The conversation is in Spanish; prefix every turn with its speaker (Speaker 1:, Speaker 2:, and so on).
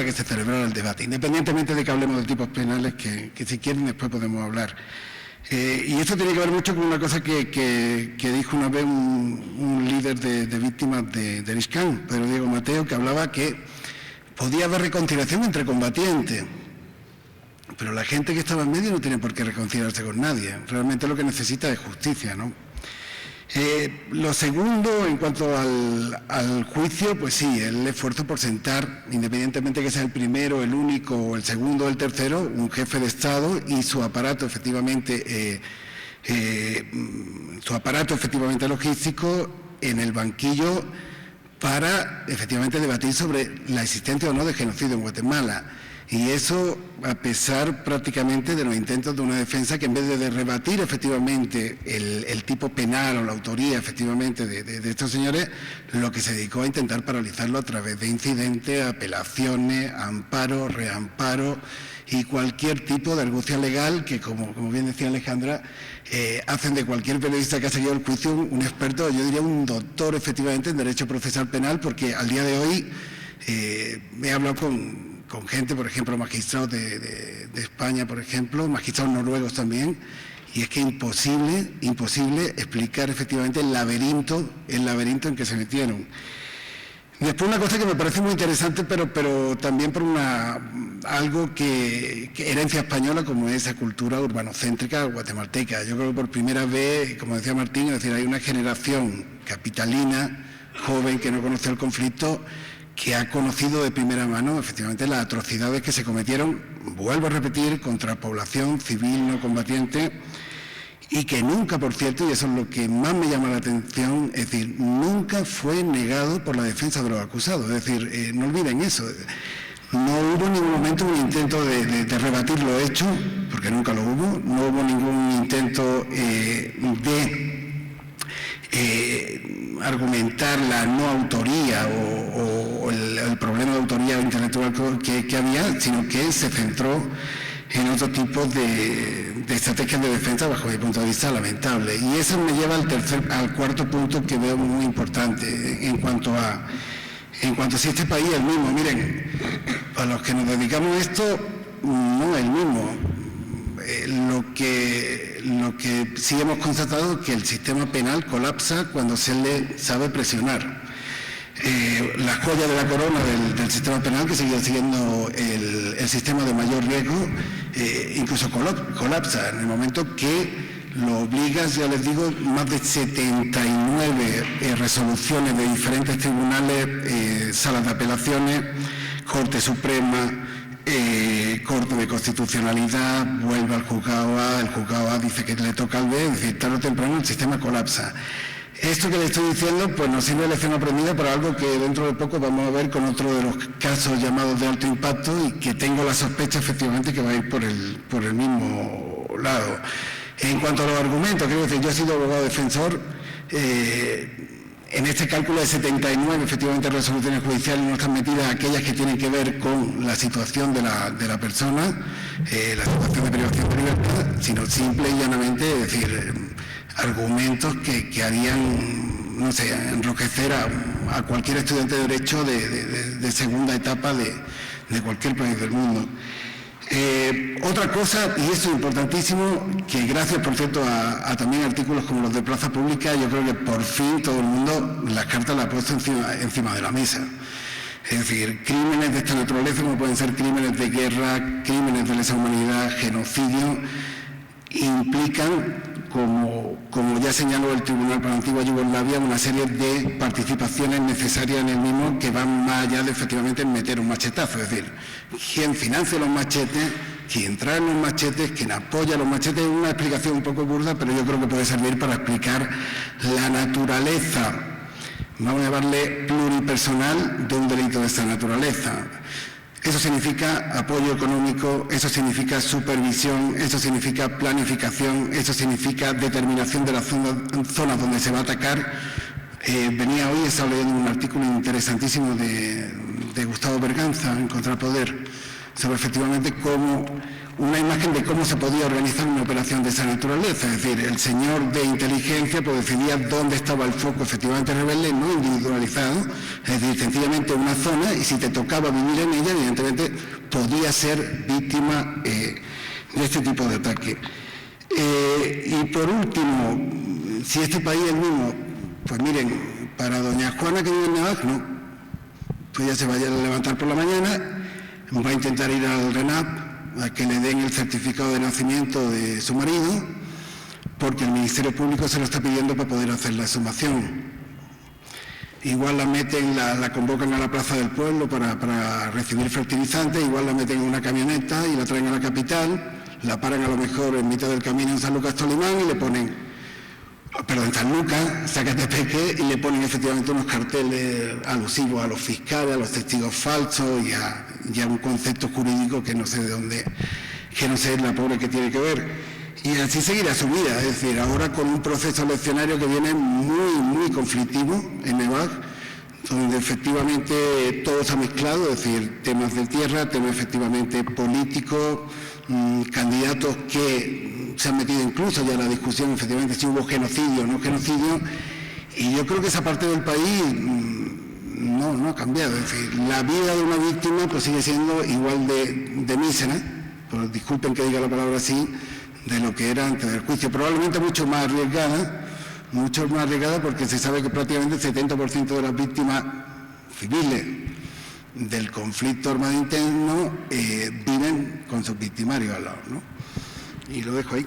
Speaker 1: para que se celebrara el debate, independientemente de que hablemos de tipos penales, que si quieren después podemos hablar. Y esto tiene que ver mucho con una cosa que dijo una vez un líder de víctimas del ISCAN, Pedro Diego Mateo, que hablaba que podía haber reconciliación entre combatientes, pero la gente que estaba en medio no tiene por qué reconciliarse con nadie. Realmente lo que necesita es justicia, ¿no? Lo segundo, en cuanto al juicio, pues sí, el esfuerzo por sentar, independientemente que sea el primero, el único, o el segundo o el tercero, un jefe de Estado y su aparato efectivamente logístico en el banquillo para efectivamente debatir sobre la existencia o no de genocidio en Guatemala. Y eso a pesar prácticamente de los intentos de una defensa que en vez de rebatir efectivamente el tipo penal o la autoría efectivamente de estos señores, lo que se dedicó a intentar paralizarlo a través de incidentes, apelaciones, amparo, reamparo y cualquier tipo de argucia legal que, como bien decía Alejandra, hacen de cualquier periodista que ha seguido el juicio un experto, yo diría un doctor efectivamente en derecho procesal penal, porque al día de hoy he hablado con gente, por ejemplo, magistrados de España, por ejemplo, magistrados noruegos también, y es que imposible explicar efectivamente el laberinto en que se metieron. Después una cosa que me parece muy interesante, pero también por algo que herencia española, como es esa cultura urbanocéntrica guatemalteca. Yo creo que por primera vez, como decía Martín, es decir, hay una generación capitalina, joven, que no conoció el conflicto, que ha conocido de primera mano efectivamente las atrocidades que se cometieron, vuelvo a repetir, contra población civil no combatiente, y que nunca, por cierto, y eso es lo que más me llama la atención, es decir, nunca fue negado por la defensa de los acusados. Es decir, no olviden eso, no hubo en ningún momento un intento de rebatir lo hecho, porque nunca lo hubo, no hubo ningún intento de argumentar la no autoría o el problema de autoría intelectual que había, sino que se centró en otro tipo de estrategias de defensa bajo mi punto de vista lamentable. Y eso me lleva al cuarto punto que veo muy importante en cuanto a si este país es el mismo. Miren, para los que nos dedicamos a esto, no es el mismo. Lo que sí hemos constatado es que el sistema penal colapsa cuando se le sabe presionar. La joya de la corona del sistema penal, que sigue siendo el sistema de mayor riesgo, incluso colapsa en el momento que lo obligas, ya les digo, más de 79 resoluciones de diferentes tribunales, salas de apelaciones, Corte Suprema, Corte de Constitucionalidad, vuelve al juzgado A, el juzgado A dice que le toca al B, es decir, tarde o temprano el sistema colapsa. Esto que le estoy diciendo pues nos sirve de lección aprendida para algo que dentro de poco vamos a ver con otro de los casos llamados de alto impacto y que tengo la sospecha efectivamente que va a ir por el mismo lado. En cuanto a los argumentos, quiero decir, yo he sido abogado defensor, en este cálculo de 79 efectivamente resoluciones judiciales no están metidas aquellas que tienen que ver con la situación de la persona, la situación de privación de libertad, sino simple y llanamente, es decir, argumentos que harían, no sé, enrojecer a cualquier estudiante de Derecho de segunda etapa de cualquier país del mundo. Otra cosa, y esto es importantísimo, que gracias por cierto a también artículos como los de Plaza Pública, yo creo que por fin todo el mundo las cartas las ha puesto encima de la mesa. Es decir, crímenes de esta naturaleza, como pueden ser crímenes de guerra, crímenes de lesa humanidad, genocidio, implican, como ya señaló el Tribunal para la Antigua Yugoslavia, una serie de participaciones necesarias en el mismo que van más allá de efectivamente meter un machetazo. Es decir, quien financia los machetes, quien trae los machetes, quien apoya los machetes, es una explicación un poco burda, pero yo creo que puede servir para explicar la naturaleza, vamos a llamarle pluripersonal, de un delito de esta naturaleza. Eso significa apoyo económico, eso significa supervisión, eso significa planificación, eso significa determinación de las zonas donde se va a atacar. Venía hoy, estaba leyendo un artículo interesantísimo de Gustavo Berganza en Contrapoder, sobre efectivamente una imagen de cómo se podía organizar una operación de esa naturaleza. Es decir, el señor de inteligencia pues decidía dónde estaba el foco efectivamente rebelde, no individualizado, es decir, sencillamente una zona, y si te tocaba vivir en ella, evidentemente podía ser víctima de este tipo de ataque. Y por último, si este país es el mismo, pues miren, para doña Juana que vive en Nevac, no, pues ya se vaya a levantar por la mañana, va a intentar ir al RENAP a que le den el certificado de nacimiento de su marido, porque el Ministerio Público se lo está pidiendo para poder hacer la exhumación. Igual la meten, la convocan a la plaza del pueblo para recibir fertilizantes, igual la meten en una camioneta y la traen a la capital, la paran a lo mejor en mitad del camino en San Lucas Tolimán y le ponen, perdón, en San Lucas, Zacatepeque, y le ponen efectivamente unos carteles alusivos a los fiscales, a los testigos falsos y a un concepto jurídico que no sé de dónde, que no sé la pobre que tiene que ver. Y así seguirá su vida, es decir, ahora con un proceso eleccionario que viene muy, muy conflictivo en Nevac, donde efectivamente todo se ha mezclado, es decir, temas de tierra, temas efectivamente políticos, candidatos que se han metido incluso ya en la discusión, efectivamente, si hubo genocidio o no genocidio, y yo creo que esa parte del país no ha cambiado. Es decir, la vida de una víctima pues sigue siendo igual de mísera, pues disculpen que diga la palabra así, de lo que era antes del juicio, probablemente mucho más arriesgada porque se sabe que prácticamente el 70% de las víctimas civiles del conflicto armado interno viven con sus victimarios al lado, ¿no? Y lo dejo ahí.